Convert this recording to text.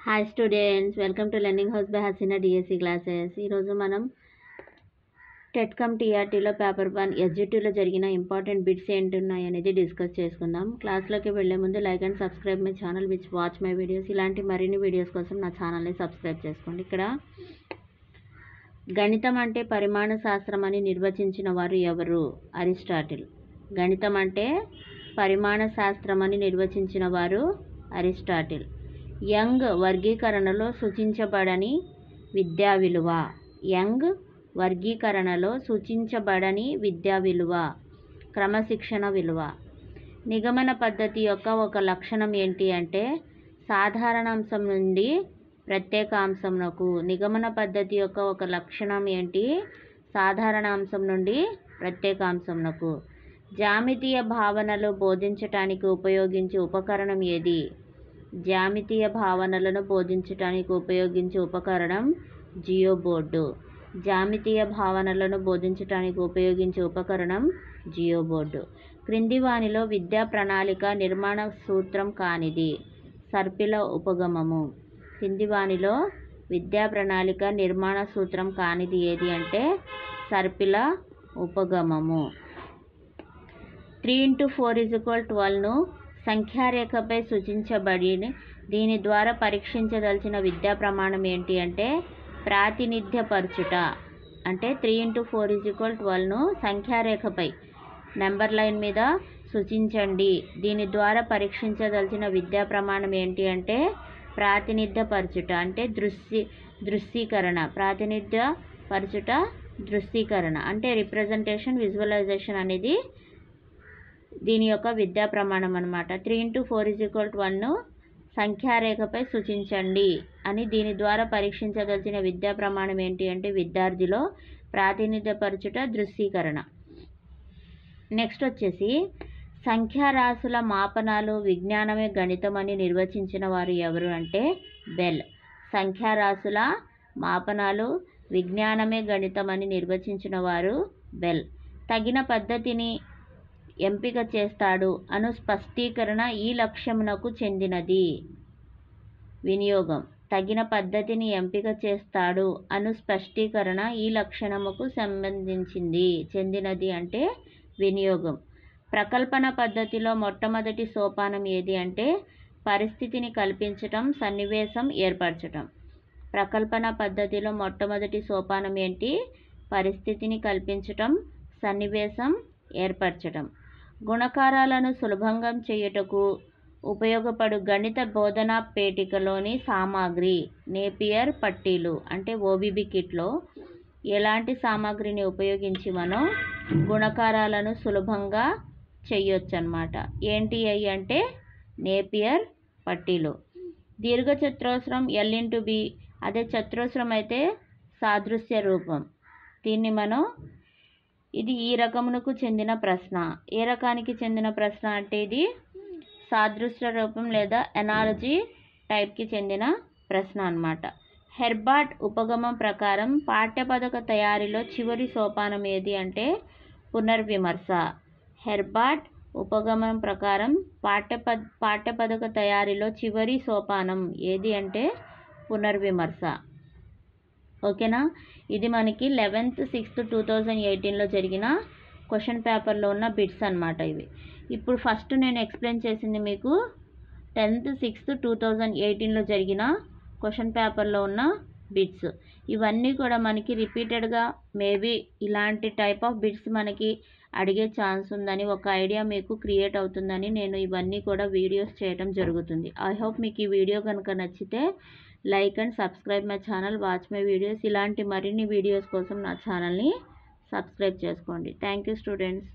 Hi students, welcome to learning house by Haseena DSC classes. ఈరోజు మనం టెట్కమ్ టీఆర్టీలో paper 1 ఎస్జిటిలో జరిగిన important bits ఏంటి ఉన్నాయి అనేది డిస్కస్ చేసుకుందాం. క్లాస్లోకి వెళ్లే ముందు like and subscribe my channel which watch my videos. ఇలాంటి మరిన్ని వీడియోస్ కోసం నా ఛానల్ని సబ్స్క్రైబ్ చేసుకోండి. ఇక్కడ గణితం అంటే పరిమాణ శాస్త్రం అని నిర్వచించిన వారు ఎవరు? అరిస్టాటిల్. గణితం అంటే పరిమాణ శాస్త్రం అని నిర్వచించిన వారు అరిస్టాటిల్. యంగ్ వర్గీకరణలో సూచించబడని విద్యా విలువ. యంగ్ వర్గీకరణలో సూచించబడని విద్యా విలువ క్రమశిక్షణ విలువ. నిగమన పద్ధతి యొక్క ఒక లక్షణం ఏంటి అంటే సాధారణాంశం నుండి ప్రత్యేకాంశంనకు. నిగమన పద్ధతి యొక్క ఒక లక్షణం ఏంటి? సాధారణాంశం నుండి ప్రత్యేకాంశంనకు. జ్యామితీయ భావనలు బోధించటానికి ఉపయోగించే ఉపకరణం ఏది? జ్యామితీయ భావనలను బోధించడానికి ఉపయోగించే ఉపకరణం జియోబోర్డు. జ్యామితీయ భావనలను బోధించడానికి ఉపయోగించే ఉపకరణం జియోబోర్డు. క్రింది వానిలో విద్యా ప్రణాళిక నిర్మాణ సూత్రం కానిది. సర్పిల ఉపగమము. క్రింది వానిలో విద్యా ప్రణాళిక నిర్మాణ సూత్రం కానిది ఏది అంటే సర్పిల ఉపగమము. 3x4=12ను సంఖ్యారేఖపై సూచించబడి దీని ద్వారా పరీక్షించదలిచిన విద్యా ప్రమాణం ఏంటి అంటే ప్రాతినిధ్యపరచుట. అంటే 3x4=12ను సంఖ్యారేఖపై నెంబర్ లైన్ మీద సూచించండి. దీని ద్వారా పరీక్షించదలిచిన విద్యా ప్రమాణం ఏంటి అంటే ప్రాతినిధ్యపరచుట. అంటే దృశ్యీకరణ. ప్రాతినిధ్యపరచుట దృశ్యీకరణ అంటే రిప్రజెంటేషన్, విజువలైజేషన్ అనేది దీని యొక్క విద్యా ప్రమాణం అన్నమాట. 3x4=1ను సంఖ్యారేఖపై సూచించండి అని దీని ద్వారా పరీక్షించదలిచిన విద్యా ప్రమాణం ఏంటి అంటే విద్యార్థిలో ప్రాతినిధ్యపరచుట దృశ్యీకరణ. నెక్స్ట్ వచ్చేసి సంఖ్యారాశుల మాపనాలు విజ్ఞానమే గణితం అని నిర్వచించిన వారు ఎవరు అంటే బెల్. సంఖ్యారాశుల మాపనాలు విజ్ఞానమే గణితం అని నిర్వచించిన వారు బెల్. తగిన పద్ధతిని ఎంపిక చేస్తాడు అను స్పష్టీకరణ ఈ లక్ష్యమునకు చెందినది. వినియోగం. తగిన పద్ధతిని ఎంపిక చేస్తాడు అను స్పష్టీకరణ ఈ లక్షణముకు చెందినది అంటే వినియోగం. ప్రకల్పన పద్ధతిలో మొట్టమొదటి సోపానం ఏది అంటే పరిస్థితిని కల్పించటం, సన్నివేశం ఏర్పరచటం. ప్రకల్పన పద్ధతిలో మొట్టమొదటి సోపానం ఏంటి? పరిస్థితిని కల్పించటం, సన్నివేశం ఏర్పరచటం. గుణకారాలను సులభంగా చేయుటకు ఉపయోగపడు గణిత బోధనా పేటికలోని సామాగ్రి. నేపియర్ పట్టీలు. అంటే ఓబీబీ కిట్లో ఎలాంటి సామాగ్రిని ఉపయోగించి మనం గుణకారాలను సులభంగా చేయొచ్చు అన్నమాట. ఏంటి అవి అంటే నేపియర్ పట్టీలు. దీర్ఘచతురస్రం L/B. అదే చతురస్రం అయితే సాదృశ్య రూపం. దీన్ని మనం ఇది ఈ రకమునకు చెందిన ప్రశ్న. ఏ రకానికి చెందిన ప్రశ్న అంటే ఇది సాదృశ్య రూపం లేదా ఎనాలజీ టైప్కి చెందిన ప్రశ్న అన్నమాట. హెర్బార్ట్ ఉపగమం ప్రకారం పాఠ్యపథక తయారీలో చివరి సోపానం ఏది అంటే పునర్విమర్శ. హెర్బార్ట్ ఉపగమం ప్రకారం పాఠ్యపథక తయారీలో చివరి సోపానం ఏది అంటే పునర్విమర్శ. ఓకేనా? ఇది మనకి 11th 6th 2018లో జరిగిన క్వశ్చన్ పేపర్లో ఉన్న బిట్స్ అన్నమాట ఇవి. ఇప్పుడు ఫస్ట్ నేను ఎక్స్ప్లెయిన్ చేసింది మీకు 10th 6th 2018లో జరిగిన క్వశ్చన్ పేపర్లో ఉన్న బిట్స్. ఇవన్నీ కూడా మనకి రిపీటెడ్గా మేబీ ఇలాంటి టైప్ ఆఫ్ బిట్స్ మనకి అడిగే ఛాన్స్ ఉందని ఒక ఐడియా మీకు క్రియేట్ అవుతుందని నేను ఇవన్నీ కూడా వీడియోస్ చేయడం జరుగుతుంది. ఐ హోప్ మీకు ఈ వీడియో కనుక నచ్చితే like and subscribe my channel, watch my videos. ఇలాంటి మరిన్ని వీడియోస్ కోసం నా ఛానల్ని సబ్స్క్రైబ్ చేసుకోండి. Thank you students.